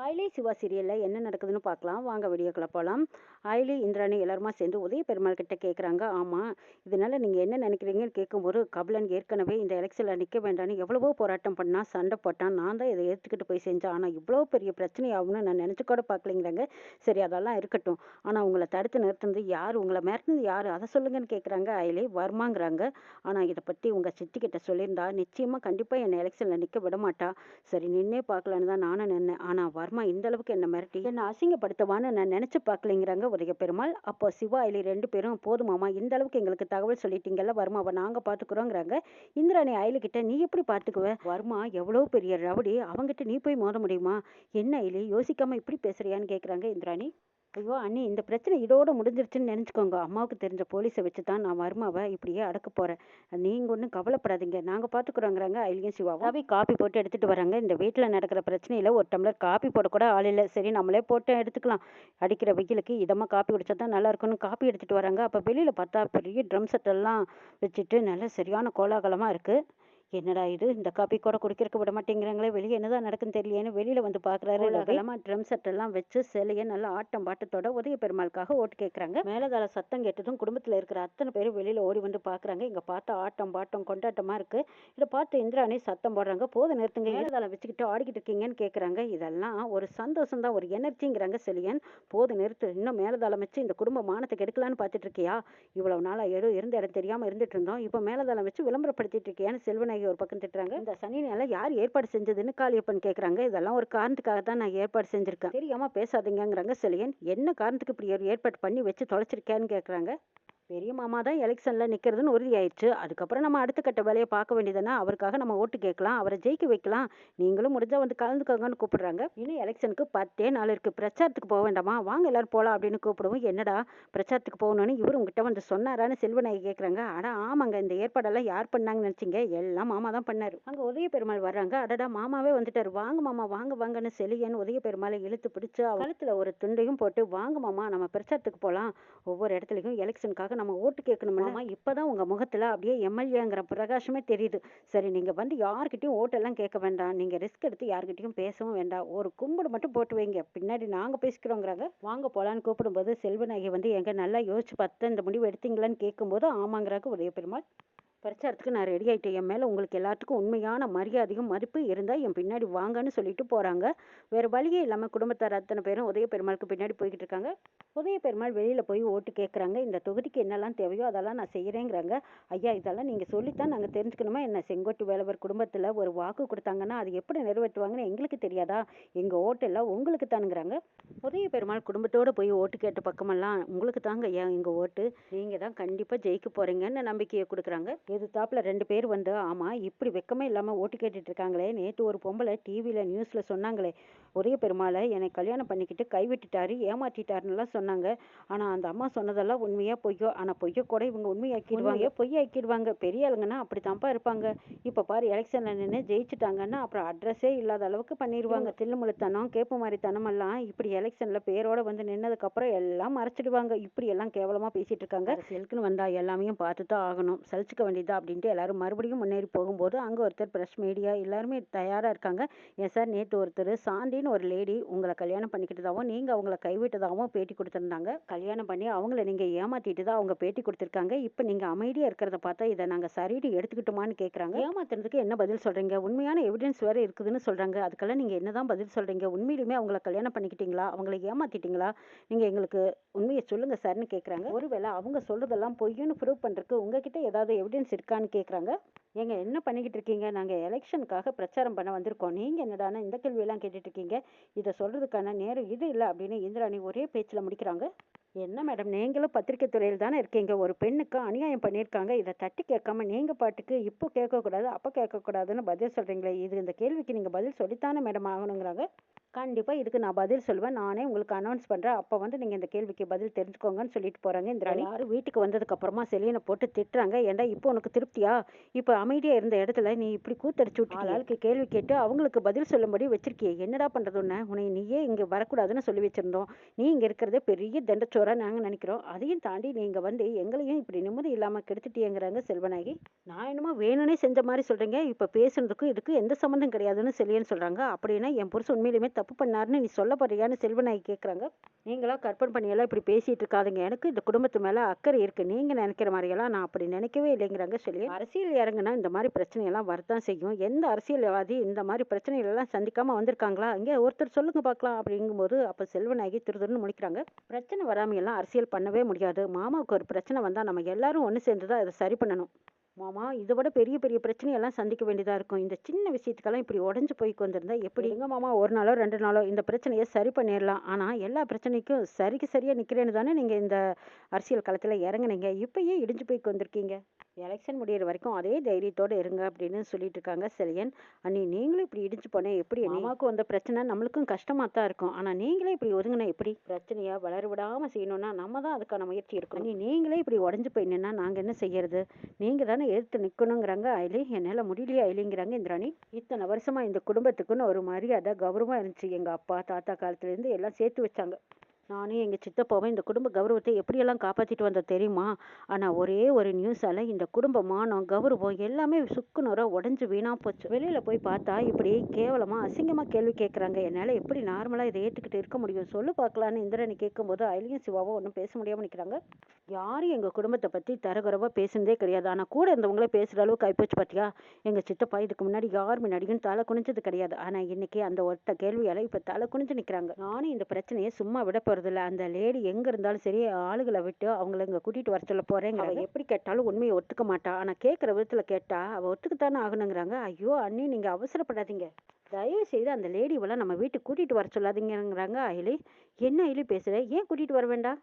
அயலி சிவா சீரியல்ல என்ன நடக்குதுன்னு பார்க்கலாம். வாங்க வீடியோக்குள்ள போலாம். அயலி, இந்திராணி எல்லாருமா சேர்ந்து உதய பெருமாள் கிட்ட கேட்குறாங்க. ஆமா, இதனால நீங்க என்ன நினைக்கிறீங்கன்னு கேட்கும்போது, கபிலன் ஏற்கனவே இந்த எலெக்ஷன்ல நிக்க வேண்டாம்னு எவ்வளவோ போராட்டம் பண்ணா, சண்டை போட்டான். நான் தான் இதை ஏத்துக்கிட்டு போய் செஞ்சேன். ஆனா இவ்வளோ பெரிய பிரச்சனை ஆகும்னு நான் நினைச்சு கூட பார்க்கலைங்கிறாங்க. சரி, அதெல்லாம் இருக்கட்டும். ஆனா உங்களை தடுத்து நிறுத்துனது யாரு? உங்களை மிரட்டுனது யாரு? அதை சொல்லுங்கன்னு கேட்குறாங்க. அயலி வர்மாங்கிறாங்க. ஆனா இதை பத்தி உங்க சித்தி கிட்ட சொல்லியிருந்தா நிச்சயமா கண்டிப்பா என்னை எலெக்ஷன்ல நிக்க விட மாட்டா. சரி, நின்னே பார்க்கலான்னு தான் நானும் நின்னேன். ஆனா வர்மா இந்த அளவுக்கு என்ன மிரட்டி என்ன அசிங்கப்படுத்துவான்னு நான் நினைச்சு பார்க்கலைங்கிறாங்க உதய பெருமாள். அப்போ சிவா, அயலி ரெண்டு பேரும் போதுமாமா, இந்த அளவுக்கு எங்களுக்கு தகவல் சொல்லிட்டீங்கல்ல, வர்மாவை நாங்க பாத்துக்கிறோங்கிறாங்க. இந்திராணி அயலி கிட்ட, நீ எப்படி பாத்துக்குவ? வர்மா எவ்வளவு பெரிய ரவுடி, அவங்கிட்ட நீ போய் மோத முடியுமா? என்ன அயலி, யோசிக்காம இப்படி பேசுறியான்னு கேக்குறாங்க இந்திராணி. ஐயோ அண்ணி, இந்த பிரச்சனை இதோட முடிஞ்சிருச்சுன்னு நினச்சிக்கோங்க. அம்மாவுக்கு தெரிஞ்ச போலீஸை வச்சு தான் நான் மருமாவை இப்படியே அடக்க போகிறேன். நீங்கள் ஒன்றும் கவலைப்படாதீங்க, நாங்கள் பார்த்துக்குறோங்கிறாங்க அயலியும் சிவாவும். ரவி காப்பி போட்டு எடுத்துகிட்டு வராங்க. இந்த வீட்டில் நடக்கிற பிரச்சனையில் ஒரு டம்ளர் காப்பி போடக்கூட ஆள் இல்லை. சரி, நம்மளே போட்டு எடுத்துக்கலாம். அடிக்கிற வெயிலுக்கு இதமாக காப்பி குடிச்சா தான் நல்லா இருக்குன்னு காப்பி எடுத்துகிட்டு வராங்க. அப்போ வெளியில் பார்த்தா பெரிய ட்ரம் செட்டெல்லாம் வச்சுட்டு நல்ல சரியான கோலாகலமாக இருக்குது. என்னடா இது, இந்த காப்பி கூட குடிக்கிறதுக்கு விட மாட்டேங்கிறாங்களே, வெளியே என்னதான் நடக்குன்னு தெரியலையேன்னு வெளியில வந்து பாக்குறாரு. ரகலமா ட்ரம் செட் எல்லாம் வச்சு சிலைய நல்லா ஆட்டம் பாட்டத்தோட உதய பெருமாளுக்காக ஓட்டு கேட்கறாங்க. மேலதாள சத்தம் கேட்டதும் குடும்பத்துல இருக்கிற அத்தனை பேரும் வெளியில ஓடி வந்து பாக்குறாங்க. இங்க பார்த்தா ஆட்டம் பாட்டம் கொண்டாட்டமா இருக்கு. இதை பார்த்து இந்திராணி சத்தம் போடுறாங்க. போது நிறுத்துங்க, மேலதாளம் வச்சுக்கிட்டு ஆடிக்கிட்டு இருக்கீங்கன்னு கேக்குறாங்க. இதெல்லாம் ஒரு சந்தோஷம் தான், ஒரு எனர்ஜிங்கிறாங்க செலியன். போது நிறுத்து, இன்னும் மேலதாளம் வச்சு இந்த குடும்ப மானத்துக்கு எடுக்கலான்னு பார்த்துட்டு இருக்கியா? இவ்வளவு நாளா இருந்த இடம் தெரியாம இருந்துட்டு இருந்தோம், இப்ப மேலதாளம் வச்சு விளம்பரப்படுத்திட்டு இருக்கியான்னு செல்வநாயகி ஒரு பக்கம் திட்டுறாங்க. இந்த சனி நாள யார் ஏற்பாடு செஞ்சதுன்னு காளியப்பன் கேக்குறாங்க. இதெல்லாம் ஒரு காரணத்துக்காக தான் நான் ஏற்பாடு செஞ்சிருக்கேன், தெரியாம பேசாதீங்கிறாங்க செலியன். என்ன காரணத்துக்கு இப்படி ஒரு ஏற்பாடு பண்ணி வச்சு தொலைச்சிருக்கேன்னு கேக்குறாங்க. பெரிய மாமா தான் எலெக்ஷன்ல நிக்கிறதுன்னு உறுதியாயிடுச்சு. அதுக்கப்புறம் நம்ம அடுத்த கட்ட வேலையை பார்க்க வேண்டியதுன்னா, அவருக்காக நம்ம ஓட்டு கேட்கலாம், அவரை ஜெயிக்க வைக்கலாம். நீங்களும் முடிஞ்சா வந்து கலந்துக்கோங்கன்னு கூப்பிடுறாங்க. இன்னும் எலெக்ஷனுக்கு 10 நாள் இருக்கு. பிரச்சாரத்துக்கு போக வேண்டாமா? வாங்க எல்லாரும் போலாம் அப்படின்னு கூப்பிடுவோம். என்னடா பிரச்சாரத்துக்கு போகணும்னு இவரு உங்ககிட்ட வந்து சொன்னாரான்னு செல்வநாயகி கேட்குறாங்க. அட ஆமாங்க, இந்த ஏற்பாடெல்லாம் யார் பண்ணாங்கன்னு நினைச்சீங்க? எல்லாம் மாமா தான் பண்ணாரு. அங்க உதய பெருமாள் வர்றாங்க. அடடா, மாமாவே வந்துட்டாரு. வாங்க மாமா, வாங்க வாங்கன்னு செலியன் உதய பெருமாளை இழுத்து பிடிச்சு கழுத்துல ஒரு துண்டையும் போட்டு, வாங்க மாமா நம்ம பிரச்சாரத்துக்கு போலாம். ஒவ்வொரு இடத்துலையும் எலெக்ஷனுக்காக நம்ம ஓட்டு கேட்கணுமா? இப்பதான் உங்க முகத்துல அப்படியே எம்எல்ஏங்கிற பிரகாசமே தெரியுது. சரி, நீங்க வந்து யார்கிட்டயும் ஓட்டெல்லாம் கேட்க வேண்டாம். நீங்க ரிஸ்க் எடுத்து யார்கிட்டயும் பேசவும் வேண்டாம். ஒரு கும்பிடு மட்டும் போட்டு வைங்க, பின்னாடி நாங்க பேசிக்கிறோங்கிறாங்க. வாங்க போலான்னு கூப்பிடும்போது செல்வநாயகி வந்து, எங்க நல்லா யோசிச்சு பார்த்து இந்த முடிவு எடுத்தீங்களான்னு கேட்கும்போது ஆமாங்கிறாங்க உதய பெருமாள். பிரச்சாரத்துக்கு நான் ரெடி ஆயிட்டேன். என் மேல உங்களுக்கு எல்லாத்துக்கும் உண்மையான மரியாதையும் மதிப்பு இருந்தா என் பின்னாடி வாங்கன்னு சொல்லிட்டு போறாங்க. வேற வழியே இல்லாம குடும்பத்தார் அத்தனை பேரும் உதய பெருமாளுக்கு பின்னாடி போய்கிட்டு இருக்காங்க. உதய பெருமாள் வெளியில போய் ஓட்டு கேட்குறாங்க. இந்த தொகுதிக்கு என்னெல்லாம் தேவையோ அதெல்லாம் நான் செய்யறேங்கிறாங்க. ஐயா, இதெல்லாம் நீங்க சொல்லித்தான் நாங்க தெரிஞ்சுக்கணுமா என்ன? செங்கோட்டு வேலவர் குடும்பத்துல ஒரு வாக்கு கொடுத்தாங்கன்னா அது எப்படி நிறைவேற்றுவாங்கன்னு எங்களுக்கு தெரியாதா? எங்க ஓட்டு எல்லாம் உங்களுக்கு தானுங்கிறாங்க. உதய பெருமாள் குடும்பத்தோட போய் ஓட்டு கேட்ட பக்கமெல்லாம், உங்களுக்கு தாங்க ஐயா எங்க ஓட்டு, நீங்க தான் கண்டிப்பா ஜெயிக்க போறீங்கன்னு நம்பிக்கையை கொடுக்குறாங்க. எதிர்த்தாப்புல ரெண்டு பேர் வந்து, ஆமா இப்படி வெக்கமே இல்லாம ஓட்டு கேட்டுட்டு இருக்காங்களே, நேத்து ஒரு பொம்பளை டிவியில நியூஸ்ல சொன்னாங்களே, உதய பெருமாளை என்னை கல்யாணம் பண்ணிக்கிட்டு கைவிட்டுட்டாரு, ஏமாற்றிட்டாருன்னு சொன்னாங்க. ஆனா அந்த அம்மா சொன்னதெல்லாம் உண்மையா பொய்யோ? ஆனா பொய்ய கூட இவங்க உண்மையாக்கிடுவாங்க, பொய்யாக்கிடுவாங்க. பெரிய ஆளுங்கன்னா அப்படித்தான்ப்பா இருப்பாங்க. இப்ப பாரு, எலெக்ஷன்ல நின்று ஜெயிச்சுட்டாங்கன்னா அப்புறம் அட்ரஸே இல்லாத அளவுக்கு பண்ணிடுவாங்க. தில்லுமுழுத்தனம் கேப்பு மாதிரி தனம் எல்லாம் இப்படி எலெக்ஷன்ல பேரோட வந்து நின்னதுக்கு அப்புறம் எல்லாம் மறைச்சிடுவாங்க. இப்படி எல்லாம் கேவலமா பேசிட்டு இருக்காங்க. அரசியலுக்குன்னு வந்தா எல்லாமே பார்த்து தான் ஆகணும், சலிச்சுக்க வேண்டியதா அப்படின்ட்டு எல்லாரும் மறுபடியும் முன்னேறி போகும்போது அங்க ஒருத்தர் பிரஸ் மீடியா எல்லாருமே தயாரா இருக்காங்க. ஏன் சார், நேற்று ஒருத்தர் சாந்தின்னு ஒரு லேடி உங்களை கல்யாணம் பண்ணிக்கிட்டதாகவும் நீங்க அவங்கள கைவிட்டதாகவும் பேட்டி கொடுத்திருந்தாங்க. கல்யாணம் பண்ணி அவங்கள நீங்க ஏமாத்திட்டு தான் அவங்க பேட்டி கொடுத்திருக்காங்க. இப்ப நீங்க அமைதியா இருக்கிறத பார்த்தா இதை நாங்க சரின்னு எடுத்துக்கிட்டோமான்னு கேக்குறாங்க. ஏமாத்துறதுக்கு என்ன பதில் சொல்றீங்க? உண்மையான எவிடன்ஸ் வேற இருக்குதுன்னு சொல்றாங்க. அதுக்கெல்லாம் நீங்க என்னதான் பதில் சொல்றீங்க? உண்மையிலுமே அவங்கள கல்யாணம் பண்ணிக்கிட்டீங்களா? அவங்களை ஏமாத்திட்டீங்களா? நீங்க எங்களுக்கு உண்மையை சொல்லுங்க சார்னு கேக்குறாங்க. ஒருவேளை அவங்க சொல்றதெல்லாம் பொய்ன்னு ப்ரூவ் பண்றதுக்கு உங்ககிட்ட ஏதாவது எவிடன்ஸ் இருக்கான்னு கேக்குறாங்க. ஏங்க, என்ன பண்ணிக்கிட்டு இருக்கீங்க? நாங்க எலெக்ஷனுக்காக பிரச்சாரம் பண்ண வந்திருக்கோம், நீங்க என்னடானா இந்த கேள்வியெல்லாம் கேட்டுட்டு இருக்கீங்க? இதை சொல்றதுக்கான நேரம் இது இல்லை அப்படின்னு இந்திராணி ஒரே பேச்சுல முடிக்கிறாங்க. என்ன மேடம், நீங்களும் பத்திரிகை துறையில் தானே இருக்கீங்க. ஒரு பெண்ணுக்கு அநியாயம் பண்ணியிருக்காங்க, இதை தட்டி கேட்காம நீங்க பாட்டுக்கு இப்போ கேட்கக்கூடாது அப்போ கேட்கக்கூடாதுன்னு பதில் சொல்றீங்களே, இது இந்த கேள்விக்கு நீங்க பதில் சொல்லித்தானே மேடம் ஆகணுங்கிறாங்க. கண்டிப்பா இதுக்கு நான் பதில் சொல்லுவேன், நானே உங்களுக்கு அனௌன்ஸ் பண்றேன், அப்ப வந்து நீங்க இந்த கேள்விக்கு பதில் தெரிஞ்சுக்கோங்கன்னு சொல்லிட்டு போறாங்க இந்திராணி. எல்லாரும் வீட்டுக்கு வந்ததுக்கு அப்புறமா செலியனை போட்டு திட்டுறாங்க. ஏண்டா இப்போ உனக்கு திருப்தியா? இப்ப அமைதியா இருந்த இடத்துல நீ இப்படி கூத்தடிச்சு விட்டு ஆளுக்கு கேள்வி கேட்டு அவங்களுக்கு பதில் சொல்லும்படி வச்சிருக்கியே, என்னடா பண்றது? உன்னை நீயே இங்க வரக்கூடாதுன்னு சொல்லி வச்சிருந்தோம். நீ இங்க இருக்கிறதே பெரிய தண்டச்சோரா நாங்க நினைக்கிறோம். அதையும் தாண்டி நீங்க வந்து எங்களையும் இப்படி நிம்மதி இல்லாம கெடுத்துட்டீங்கிறாங்க செல்வநாயகி. நான் என்னமோ வேணும்னே செஞ்ச மாதிரி சொல்றீங்க, இப்ப பேசுறதுக்கும் இதுக்கு எந்த சம்மந்தம் கிடையாதுன்னு செலியன் சொல்றாங்க. அப்படின்னா என் புருஷன் உண்மையிலுமே தப்பு பண்ணாருன்னு நீ சொல்ல போறியான்னு செல்வநாயகி கேட்குறாங்க. நீங்களா கற்பனை பண்ணியெல்லாம் இப்படி பேசிட்டு இருக்காதுங்க. எனக்கு இந்த குடும்பத்து மேலே அக்கறை இருக்குது. நீங்கள் நினைக்கிற மாதிரியெல்லாம் நான் அப்படி நினைக்கவே இல்லைங்கிறாங்க செல்லியன். அரசியல் இறங்குனா இந்த மாதிரி பிரச்சனையெல்லாம் வரத்தான் செய்யும். எந்த அரசியல்வாதி இந்த மாதிரி பிரச்சனைகளெல்லாம் சந்திக்காமல் வந்திருக்காங்களா? இங்கே ஒருத்தர் சொல்லுங்க பார்க்கலாம் அப்படிங்கும்போது அப்போ செல்வநாயகி திருதுன்னு முடிக்கிறாங்க. பிரச்சனை வராமையெல்லாம் அரசியல் பண்ணவே முடியாது. மாமாவுக்கு ஒரு பிரச்சனை வந்தால் நம்ம எல்லாரும் ஒன்று சேர்ந்து தான் அதை சரி பண்ணணும். மாமா இதை விட பெரிய பெரிய பிரச்சனையெல்லாம் சந்திக்க வேண்டியதாக இருக்கும். இந்த சின்ன விஷயத்துக்கெல்லாம் இப்படி உடஞ்சு போய் வந்திருந்தா எப்படி? எங்க மாமா ஒரு நாளோ 2 நாளோ இந்த பிரச்சனையை சரி பண்ணிடலாம். ஆனால் எல்லா பிரச்சனைக்கும் சரிக்கு சரியாக நிற்கிறேன்னு தானே நீங்கள் இந்த அரசியல் களத்தில் இறங்குனீங்க. இப்பயே இடிஞ்சு போய் வந்திருக்கீங்க. எலெக்ஷன் முடியிற வரைக்கும் அதே தைரியத்தோடு இருங்க அப்படின்னு சொல்லிட்டு இருக்காங்க செலியன். அண்ணி நீங்களும் இப்படி இடிச்சு போனேன் எப்படி? மாமாவுக்கு வந்த பிரச்சனை நம்மளுக்கும் கஷ்டமாக தான் இருக்கும். ஆனால் நீங்களே இப்படி ஒதுங்கினா எப்படி? பிரச்சனையை வளர விடாமல் செய்யணும்னா நம்ம தான் அதுக்கான முயற்சி இருக்கும். நீங்களே இப்படி உடஞ்சு போயின்னா நாங்கள் என்ன செய்யறது? நீங்கள் தானே எதிர்த்து நிற்கணுங்கிறாங்க ஐலி. என்னால் முடியலையே ஐலிங்கிறாங்க இந்திராணி. இத்தனை வருஷமாக இந்த குடும்பத்துக்குன்னு ஒரு மரியாதை கௌரவமாக இருந்துச்சு. எங்கள் அப்பா தாத்தா காலத்துலேருந்து எல்லாம் சேர்த்து வச்சாங்க. நானும் எங்கள் சித்தப்பாவும் இந்த குடும்ப கௌரவத்தை எப்படியெல்லாம் காப்பாற்றிட்டு வந்தோம் தெரியுமா? ஆனால் ஒரே ஒரு நியூஸால் இந்த குடும்ப மானம் கௌரவம் எல்லாமே சுக்குநூறாக உடஞ்சி வீணாக போச்சு. வெளியில் போய் பார்த்தா இப்படி கேவலமாக அசிங்கமாக கேள்வி கேட்குறாங்க. என்னால் எப்படி நார்மலாக இதை ஏற்றுக்கிட்டு இருக்க முடியும் சொல்லு பார்க்கலான்னு இந்திரனை கேட்கும்போது ஐலியும் சிவாவும் ஒன்றும் பேச முடியாமல் நிற்கிறாங்க. யாரும் எங்கள் குடும்பத்தை பற்றி தரகுறவாக பேசுனதே கிடையாது. ஆனால் கூட இருந்தவங்களே பேசுகிற அளவுக்கு ஆயிப்போச்சு பார்த்தியா? எங்கள் சித்தப்பா இதுக்கு முன்னாடி யார் முன்னாடியும் தலை குனிஞ்சது கிடையாது. ஆனால் இன்னைக்கு அந்த ஒருத்த கேள்வியால் இப்போ தலை குனிஞ்சு நிற்கிறாங்க. நானும் இந்த பிரச்சனையை சும்மா விட போகிறதில்ல. அந்த லேடி எங்கே இருந்தாலும் சரி ஆளுகளை விட்டு அவங்கள இங்கே கூட்டிகிட்டு வர சொல்ல போகிறேங்கிற. எப்படி கேட்டாலும் உண்மையை ஒத்துக்க மாட்டா. ஆனால் கேட்குற விதத்தில் கேட்டால் அவள் ஒத்துக்குத்தானே ஆகணுங்கிறாங்க. ஐயோ அண்ணி நீங்கள் அவசரப்படாதீங்க. தயவு செய்து அந்த லேடிவெல்லாம் நம்ம வீட்டுக்கு கூட்டிகிட்டு வர சொல்லாதீங்கிறாங்க ஐலி. என்ன ஐலி பேசுகிற? ஏன் கூட்டிகிட்டு வர வேண்டாம்?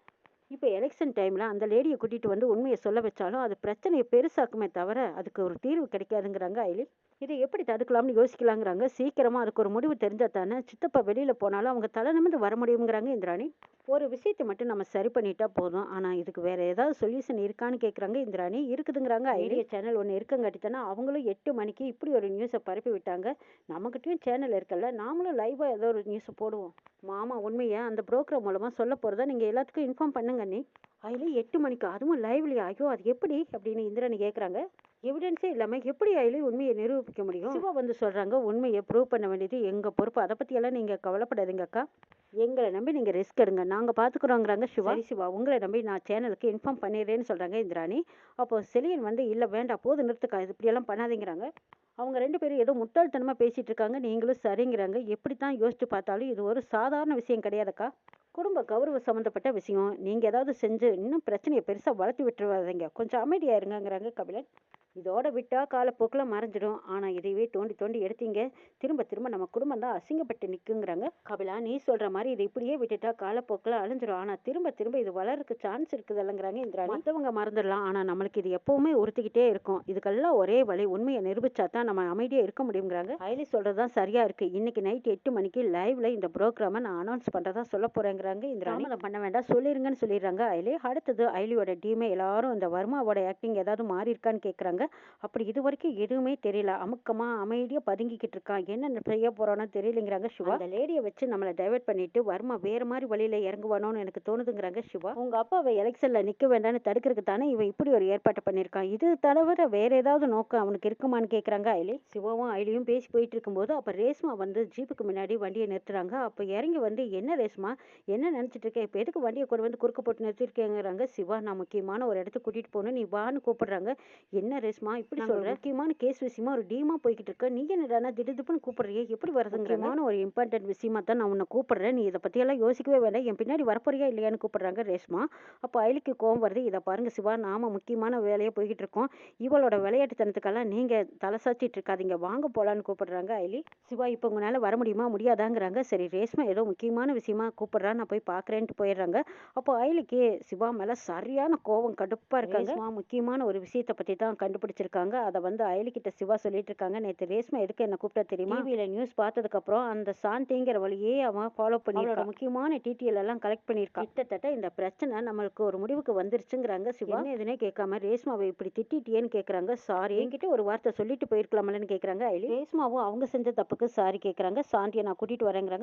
இப்போ எலெக்ஷன் டைமில் அந்த லேடியை கூட்டிகிட்டு வந்து உண்மையை சொல்ல வச்சாலும் அது பிரச்சனையை பெருசாக்குமே தவிர அதுக்கு ஒரு தீர்வு கிடைக்காதுங்கிறாங்க ஐலி. இதை எப்படி தடுக்கலாம்னு யோசிக்கலாங்கிறாங்க. சீக்கிரமாக அதுக்கு ஒரு முடிவு தெரிஞ்சால் தானே சித்தப்பா வெளியில் போனாலும் அவங்க தலை நிமிர்ந்து வர முடியுங்கிறாங்க இந்திராணி. ஒரு விஷயத்தை மட்டும் நம்ம சரி பண்ணிட்டா போதும். ஆனால் இதுக்கு வேற ஏதாவது சொல்யூஷன் இருக்கான்னு கேட்குறாங்க இந்திராணி. இருக்குதுங்கிறாங்க. ஐடியா சேனல் ஒன்று இருக்கங்காட்டித்தானே அவங்களும் 8 மணிக்கு இப்படி ஒரு நியூஸை பரப்பி விட்டாங்க. நம்மகிட்டயும் சேனல் இருக்கல்ல, நாமளும் லைவாக ஏதோ ஒரு நியூஸை போடுவோம். மாமா உண்மையை அந்த ப்ரோக்ராம் மூலமாக சொல்ல போகிறதா நீங்கள் எல்லாத்துக்கும் இன்ஃபார்ம் பண்ணுங்க நீ. அதில் 8 மணிக்கு அதுவும் லைவ்லையா? ஐயோ அது எப்படி அப்படின்னு இந்திராணி கேட்குறாங்க. எவிடன்ஸே இல்லாமல் எப்படி அதில் உண்மையை நிரூபிக்க முடியும்? சிவா வந்து சொல்கிறாங்க உண்மையை ப்ரூவ் பண்ண வேண்டியது எங்கள் பொறுப்பு. அதை பற்றியெல்லாம் நீங்கள் கவலைப்படாதீங்க அக்கா. எங்களை நம்பி நீங்கள் ரிஸ்க் எடுங்க, நாங்கள் பார்த்துக்குறோங்கிறாங்க சிவா. சிவா உங்களை நம்பி நான் சேனலுக்கு இன்ஃபார்ம் பண்ணிடுறேன்னு சொல்கிறாங்க இந்திராணி. அப்போது செலியன் வந்து இல்லை வேண்டாம் போது நிறுத்துக்கா, இது இப்படியெல்லாம் பண்ணாதீங்கிறாங்க. அவங்க 2 பேரும் ஏதோ முட்டாள்தனமாக பேசிகிட்டு இருக்காங்க. நீங்களும் சரிங்கிறாங்க. எப்படி தான் யோசிச்சு பார்த்தாலும் இது ஒரு சாதாரண விஷயம் கிடையாதுக்கா. குடும்ப கௌரவ சம்மந்தப்பட்ட விஷயம். நீங்கள் ஏதாவது செஞ்சு இன்னும் பிரச்சனையை பெருசாக வளர்த்து விட்டுருவாதீங்க, கொஞ்சம் அமைதியாக இருங்கிறாங்க கபிலன். இதோட விட்டால் காலப்போக்கில் மறைஞ்சிடும். ஆனால் இதையவே தோண்டி தோண்டி எடுத்தீங்க, திரும்ப திரும்ப நம்ம குடும்பம் தான் அசிங்கப்பட்டு நிற்குங்கிறாங்க. கபிலா நீ சொல்கிற மாதிரி இதை இப்படியே விட்டுட்டா காலப்போக்கில் அழிஞ்சிடும். ஆனால் திரும்ப திரும்ப இது வளர்றதுக்கு சான்ஸ் இருக்குது இல்லைங்கிறாங்க இந்திராணி. மற்றவங்க மறந்துடலாம், ஆனால் நம்மளுக்கு இது எப்போவுமே உறுத்திக்கிட்டே இருக்கும். இதுக்கெல்லாம் ஒரே வழி உண்மையை நிரூபிச்சா தான் நம்ம அமைதியாக இருக்க முடியுங்கிறாங்க. ஐலி சொல்கிறது தான் சரியாக இருக்குது. இன்னைக்கு நைட் 8 மணிக்கு லைவ்ல இந்த ப்ரோக்ராமை நான் அனௌன்ஸ் பண்ணுறதா சொல்ல போகிறேங்கிறாங்க இந்திராணி. அதை பண்ண வேண்டாம் சொல்லிருங்கன்னு சொல்லிடுறாங்க ஐலி. அடுத்தது ஐலியோட டீமே எல்லாரும் இந்த வர்மாவோட ஆக்டிங் ஏதாவது மாறி இருக்கான்னு கேட்குறாங்க. அப்படி இது வரைக்கும் எதுவுமே தெரியல, அமுக்கமா அமைதியாக பதுங்கிக்கிட்டு இருக்கான், என்ன செய்ய போறானோ தெரியலங்கிறாங்க சிவா. அந்த லேடியை வச்சு நம்மளை டைவர்ட் பண்ணிட்டு வர்மா வேற மாதிரி வழியில இறங்குவானோன்னு எனக்கு தோணுதுங்கிறாங்க சிவா. உங்க அப்பாவை எலெக்ஷன்ல நிக்க வேண்டாம்னு தடுக்கிறதுக்கு தானே இவன் இப்படி ஒரு ஏற்பாட்டை பண்ணியிருக்கான். இது தவிர வேற ஏதாவது நோக்கம் அவனுக்கு இருக்குமான்னு கேட்குறாங்க ஐலி. சிவாவும் ஐலியும் பேசி போயிட்டு இருக்கும்போது அப்போ ரேஸ்மா வந்து ஜீப்புக்கு முன்னாடி வண்டியை நிறுத்துறாங்க. அப்போ இறங்கி வந்து என்ன ரேஸ்மா என்ன நினைச்சிட்டு இருக்கேன், இப்போ எதுக்கு வண்டியை கொண்டு வந்து குறுக்க போட்டு நிறுத்திருக்கேங்கிறாங்க சிவா. நான் முக்கியமான ஒரு இடத்துக்கு கூட்டிட்டு போகணும், நீ வான்னு கூப்பிடுறாங்க. என்ன ரேஸ்மா இப்படி சொல்ற, முக்கியமான கேஸ் விஷயமா ஒரு டீமா போய்கிட்டு இருக்க, நீங்க என்னடா திடுதுப்புன்னு கூப்பிடுறியே, எப்படி வருதுங்கிறமான ஒரு இம்பார்ட்டன்ட் விஷயமா தான் நான் உன்னை கூப்பிடுறேன், நீ இதை பற்றியெல்லாம் யோசிக்கவே வேண்டாம், என் பின்னாடி வரப்போறியா இல்லையான்னு கூப்பிடுறாங்க ரேஸ்மா. அப்போ ஐலிக்கு கோவம் வருது. இதை பாருங்க சிவா, நாம முக்கியமான வேலையை போய்கிட்டு இருக்கோம், இவளோட விளையாட்டுத்தனத்துக்கெல்லாம் நீங்க தலை சாச்சிட்டு இருக்காதீங்க, வாங்க போலான்னு கூப்பிடுறாங்க ஐலி. சிவா இப்போ உங்களால வர முடியுமா முடியாதாங்கிறாங்க. சரி ரேஸ்மா ஏதோ முக்கியமான விஷயமா கூப்பிடுறா, நான் போய் பார்க்குறேன்ட்டு போயிடுறாங்க. அப்போ ஐலிக்கு சிவா மேலே சரியான கோவம் கடுப்பா இருக்காங்க. முக்கியமான ஒரு விஷயத்தை பற்றி தான் கண்டுபிடிச்சிருக்காங்க. அதை வந்து ஐலிக்கிட்ட சிவா சொல்லிட்டு இருக்காங்க. நேற்று ரேஸ்மா எதுக்கு என்ன கூப்பிட்டா தெரியுமா, டிவியில நியூஸ் பார்த்ததுக்கு அப்புறம் அந்த சாந்திங்கிற வழியே அவன் ஃபாலோ பண்ணி முக்கியமான டீட்டெயில் எல்லாம் கலெக்ட் பண்ணியிருக்கான். கிட்டத்தட்ட இந்த பிரச்சனை நம்மளுக்கு ஒரு முடிவுக்கு வந்துருச்சுங்கிறாங்க சிவா. என்ன எதுனே கேட்காம ரேஸ்மாவை இப்படி திட்டிட்டியேன்னு கேட்குறாங்க. சாரி என்கிட்ட ஒரு வார்த்தை சொல்லிட்டு போயிருக்கலாமலன்னு கேட்குறாங்க ஐலி. ரேஸ்மாவும் அவங்க செஞ்ச தப்புக்கு சாரி கேட்குறாங்க. சாந்தியை நான் கூட்டிட்டு வரேங்கிறாங்க.